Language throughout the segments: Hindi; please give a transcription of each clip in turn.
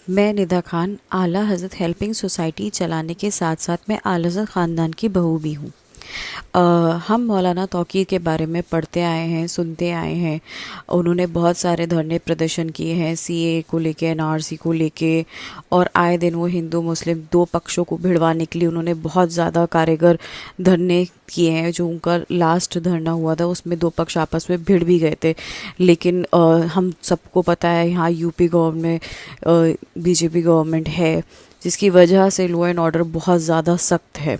मैं निदा खान आला हज़रत हेल्पिंग सोसाइटी चलाने के साथ साथ मैं आला हज़रत ख़ानदान की बहू भी हूँ। अ, हम मौलाना तौकीर के बारे में पढ़ते आए हैं, सुनते आए हैं। उन्होंने बहुत सारे धरने प्रदर्शन किए हैं सीएए को लेके, एनआरसी को लेके, और आए दिन वो हिंदू मुस्लिम दो पक्षों को भिड़वाने के लिए उन्होंने बहुत ज़्यादा कारगर धरने किए हैं। जो उनका लास्ट धरना हुआ था उसमें दो पक्ष आपस में भिड़ भी गए थे। लेकिन हम सबको पता है यहाँ यूपी गवर्नमेंट बीजेपी गवर्नमेंट है, जिसकी वजह से लॉ एंड ऑर्डर बहुत ज़्यादा सख्त है।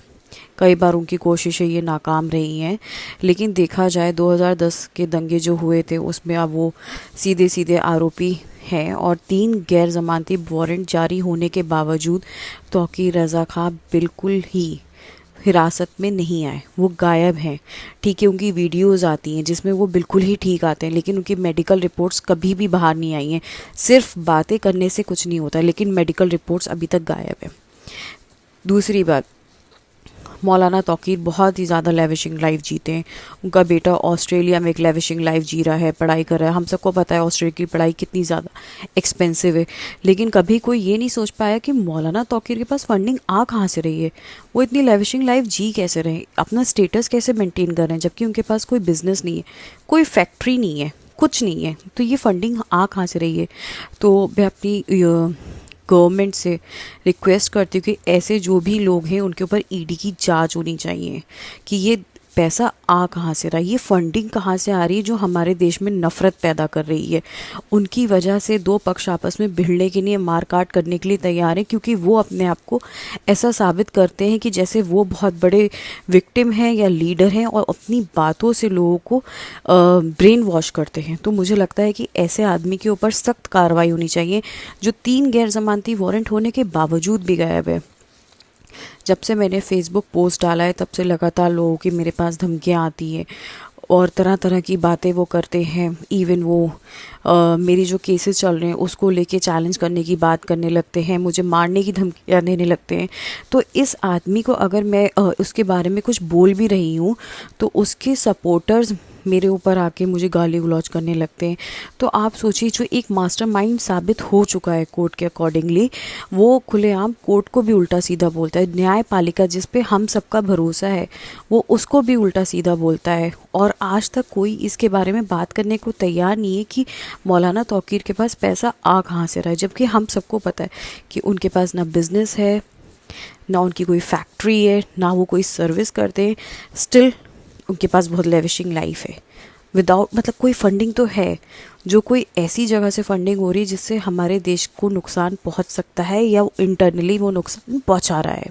कई बार उनकी कोशिशें ये नाकाम रही हैं। लेकिन देखा जाए 2010 के दंगे जो हुए थे उसमें अब वो सीधे सीधे आरोपी हैं, और 3 गैर जमानती वारंट जारी होने के बावजूद तौकीर रज़ा खां बिल्कुल ही हिरासत में नहीं आए। वो गायब हैं। ठीक है, उनकी वीडियोस आती हैं जिसमें वो बिल्कुल ही ठीक आते हैं, लेकिन उनकी मेडिकल रिपोर्ट्स कभी भी बाहर नहीं आई हैं। सिर्फ बातें करने से कुछ नहीं होता, लेकिन मेडिकल रिपोर्ट्स अभी तक गायब है। दूसरी बात, मौलाना तौकीर बहुत ही ज़्यादा लेविशिंग लाइफ जीते हैं। उनका बेटा ऑस्ट्रेलिया में एक लेविशिंग लाइफ जी रहा है, पढ़ाई कर रहा है। हम सबको पता है ऑस्ट्रेलिया की पढ़ाई कितनी ज़्यादा एक्सपेंसिव है। लेकिन कभी कोई ये नहीं सोच पाया कि मौलाना तौकीर के पास फंडिंग आ कहाँ से रही है, वो इतनी लेविशिंग लाइफ जी कैसे रहे, अपना स्टेटस कैसे मेंटेन कर रहे हैं, जबकि उनके पास कोई बिजनेस नहीं है, कोई फैक्ट्री नहीं है, कुछ नहीं है। तो ये फंडिंग आ कहाँ से रही है? तो मैं अपनी गवर्नमेंट से रिक्वेस्ट करती हूँ कि ऐसे जो भी लोग हैं उनके ऊपर ईडी की जांच होनी चाहिए कि ये पैसा आ कहाँ से रहा है, ये फंडिंग कहाँ से आ रही है जो हमारे देश में नफरत पैदा कर रही है। उनकी वजह से दो पक्ष आपस में भिड़ने के लिए, मार काट करने के लिए तैयार हैं, क्योंकि वो अपने आप को ऐसा साबित करते हैं कि जैसे वो बहुत बड़े विक्टिम हैं या लीडर हैं, और अपनी बातों से लोगों को ब्रेन वॉश करते हैं। तो मुझे लगता है कि ऐसे आदमी के ऊपर सख्त कार्रवाई होनी चाहिए जो 3 गैर जमानती वारंट होने के बावजूद भी गायब है। जब से मैंने फेसबुक पोस्ट डाला है तब से लगातार लोगों की मेरे पास धमकियाँ आती हैं और तरह तरह की बातें वो करते हैं। इवन वो मेरी जो केसेस चल रहे हैं उसको लेके चैलेंज करने की बात करने लगते हैं, मुझे मारने की धमकियाँ देने लगते हैं। तो इस आदमी को अगर मैं उसके बारे में कुछ बोल भी रही हूँ तो उसके सपोर्टर्स मेरे ऊपर आके मुझे गाली गलौज करने लगते हैं। तो आप सोचिए, जो एक मास्टरमाइंड साबित हो चुका है कोर्ट के अकॉर्डिंगली, वो खुलेआम कोर्ट को भी उल्टा सीधा बोलता है। न्यायपालिका जिस पे हम सबका भरोसा है वो उसको भी उल्टा सीधा बोलता है, और आज तक कोई इसके बारे में बात करने को तैयार नहीं है कि मौलाना तौकीर के पास पैसा आ कहाँ से रहा है। जबकि हम सबको पता है कि उनके पास ना बिजनेस है, ना उनकी कोई फैक्ट्री है, ना वो कोई सर्विस करते हैं। स्टिल उनके पास बहुत लेविशिंग लाइफ है। विदाउट मतलब कोई फंडिंग तो है, जो कोई ऐसी जगह से फंडिंग हो रही है जिससे हमारे देश को नुकसान पहुंच सकता है या इंटरनली वो नुकसान पहुंचा रहा है।